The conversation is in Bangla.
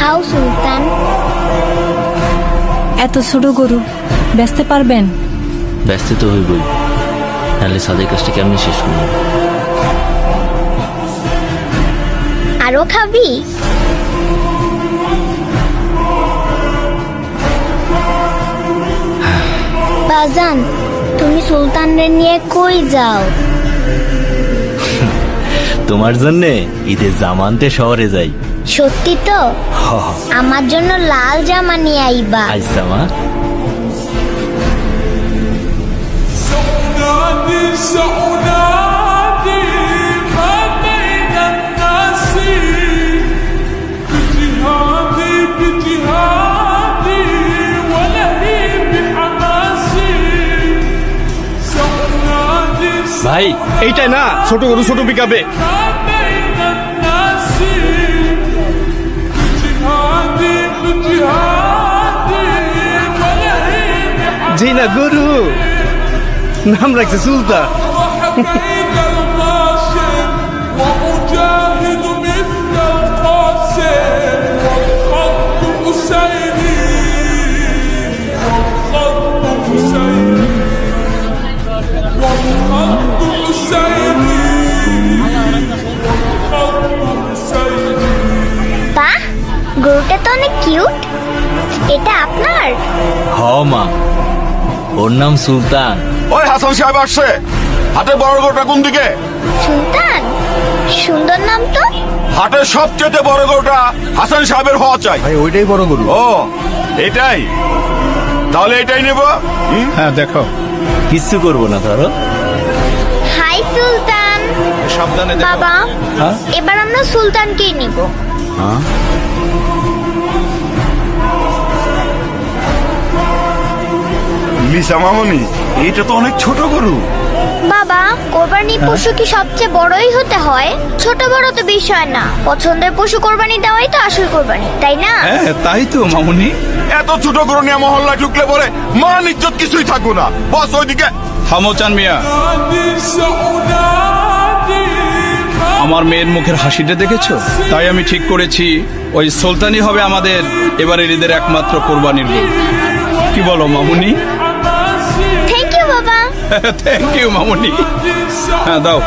খাও সুলতান। এত ছোট গরু বেচতে পারবেন? ব্যস্ত তো হইবই, তাহলে সাদের কাজটা কেমনি শেষ করবো? আরো খাবি? বাজান, তুমি সুলতানরে নিয়ে কই যাও? তোমার জন্যে ঈদের জামা আনতে শহরে যাই। সত্যি তো? আমার জন্য লাল জামা নিয়ে আইবা। আজ জামা ভাই, এইটাই না ছোট গরু ছোট পিকাবে। জি না গরু নাম রাখছে সুলতান। বাহ, গরুটা তো অনেক কিউট। এটা আপনার? হ মা, ওর নাম সুলতান। ওই হাসান সাহেব আসছে। হাটের বড় গরুটা কোন দিকে? সুলতান, সুন্দর নাম তো। হাটের সবচেয়ে বড় গরুটা হাসান সাহেবের হওয়া চাই। ভাই ওইটাই বড় গরু। ও এটাই, তাহলে এটাই নেব। হ্যাঁ দেখো। কিচ্ছু করবো না ধরো। হাই সুলতান। সাবধানে দেখো। বাবা, হ্যাঁ? এবার আমরা সুলতানকেই নিব। লিসা মামনি, এটা তো অনেক ছোট গরু। বাবা, কোরবানির পশু কি সবচেয়ে বড়ই হতে হয়? ছোট বড় তো বিষয় না, পছন্দের পশু কোরবানি দেওয়াই তো আসল কোরবানি, তাই না? হ্যাঁ তাই তো মামুনি। এত ছোট গরু নিয়ে মহল্লায় ঢুকলে পরে মান ইজ্জত কিছুই থাকবো না। বস ওইদিকে। থামো চান মিয়া। আমার মেয়ের মুখের হাসিটা দেখেছো? তাই আমি ঠিক করেছি ওই সুলতানই হবে আমাদের এবারের ঈদের একমাত্র কোরবানির গরু। কি বলো মামুনি? থ্যাংক ইউ বাবা। থ্যাংক ইউ মামুনি। হ্যাঁ দাও।